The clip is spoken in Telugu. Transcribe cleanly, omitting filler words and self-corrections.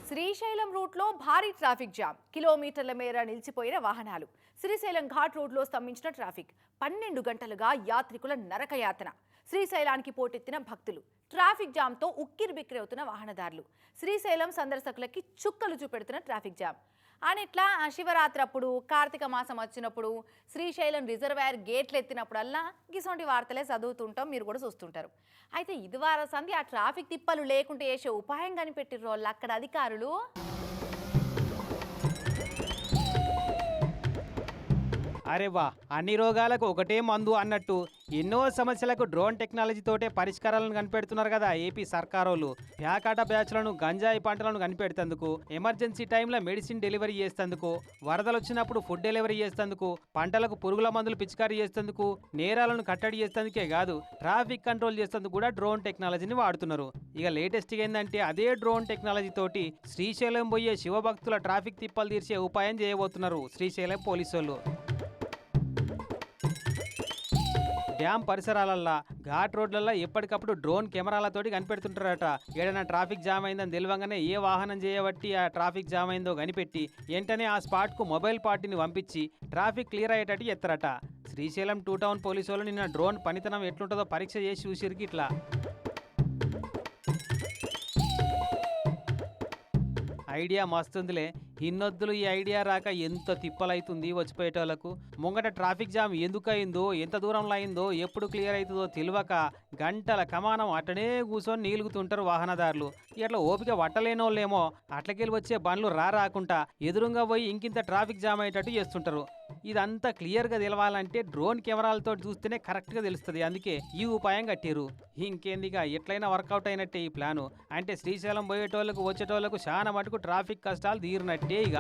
శ్రీశైలం రూట్లో భారీ ట్రాఫిక్ జామ్, కిలోమీటర్ల మేర నిలిచిపోయిన వాహనాలు. శ్రీశైలం ఘాట్ రోడ్లో స్తంభించిన ట్రాఫిక్. 12 గంటలుగా యాత్రికుల నరకయాతన. శ్రీశైలానికి పోటెత్తిన భక్తులు. ట్రాఫిక్ జామ్తో ఉక్కిరిబిక్కిరవుతున్న వాహనదారులు. శ్రీశైలం సందర్శకులకి చుక్కలు చూపెడుతున్న ట్రాఫిక్ జామ్. అని ఇట్లా శివరాత్రి అప్పుడు, కార్తీక మాసం వచ్చినప్పుడు, శ్రీశైలం రిజర్వాయర్ గేట్లు ఎత్తినప్పుడల్లా గిసొంటి వార్తలే చదువుతుంటాం, మీరు కూడా చూస్తుంటారు. అయితే ఇదివార సంధి ఆ ట్రాఫిక్ తిప్పలు లేకుంటే చేసే ఉపాయం కనిపెట్టిర్రు వాళ్ళు అక్కడ అధికారులు. అరే వా, అన్ని రోగాలకు ఒకటే మందు అన్నట్టు ఎన్నో సమస్యలకు డ్రోన్ టెక్నాలజీతోటే పరిష్కారాలను కనిపెడుతున్నారు కదా ఏపీ సర్కారోళ్ళు. ప్యాకాట బ్యాచ్లను, గంజాయి పంటలను కనిపెడుతందుకు, ఎమర్జెన్సీ టైంలో మెడిసిన్ డెలివరీ చేసేందుకు, వరదలు వచ్చినప్పుడు ఫుడ్ డెలివరీ చేసేందుకు, పంటలకు పురుగుల మందులు పిచికారీ చేసేందుకు, నేరాలను కట్టడి చేసేందుకే కాదు ట్రాఫిక్ కంట్రోల్ చేసేందుకు కూడా డ్రోన్ టెక్నాలజీని వాడుతున్నారు. ఇక లేటెస్ట్గా ఏంటంటే అదే డ్రోన్ టెక్నాలజీ తోటి శ్రీశైలం పోయే శివభక్తుల ట్రాఫిక్ తిప్పలు తీర్చే ఉపాయం చేయబోతున్నారు శ్రీశైలం పోలీసులు. డ్యామ్ పరిసరాలల్లా, ఘాట్ రోడ్లల్లో ఎప్పటికప్పుడు డ్రోన్ కెమెరాలతోటి కనిపెడుతుంటారట. ఏదైనా ట్రాఫిక్ జామ్ అయిందని తెలియగానే ఏ వాహనం చేయబట్టి ఆ ట్రాఫిక్ జామ్ అయిందో కనిపెట్టి వెంటనే ఆ స్పాట్కు మొబైల్ పార్టీని పంపించి ట్రాఫిక్ క్లియర్ అయ్యేటట్టు ఎత్తారట. శ్రీశైలం 2 టౌన్ పోలీసు వాళ్ళు నిన్న డ్రోన్ పనితనం ఎట్లుంటుందో పరీక్ష చేసి చూసిరికి ఇట్లా. ఐడియా మస్తుందిలే. ఇన్నొద్దులు ఈ ఐడియా రాక ఎంత తిప్పలైతుంది వచ్చిపోయేటోళ్లకు. ముంగట ట్రాఫిక్ జామ్ ఎందుకు అయిందో, ఎంత దూరంలో అయిందో, ఎప్పుడు క్లియర్ అవుతుందో తెలియక గంటల కమానం అట్టనే కూర్చొని నీలుగుతుంటారు వాహనదారులు. ఇట్లా ఓపిక పట్టలేని వాళ్ళేమో అట్లకెళ్ళి వచ్చే బండ్లు రాకుండా ఎదురుగా పోయి ఇంకింత ట్రాఫిక్ జామ్ అయ్యేటట్టు చేస్తుంటారు. ఇదంతా క్లియర్గా తెలవాలంటే డ్రోన్ కెమెరాలతో చూస్తేనే కరెక్ట్గా తెలుస్తుంది. అందుకే ఈ ఉపాయం కట్టారు. ఇంకేందిగా ఎట్లయినా వర్కౌట్ అయినట్టే ఈ ప్లాను. అంటే శ్రీశైలం పోయేటోళ్లకు వచ్చేటోళ్లకు చాలా మటుకు ట్రాఫిక్ కష్టాలు తీరినట్టే ఇక.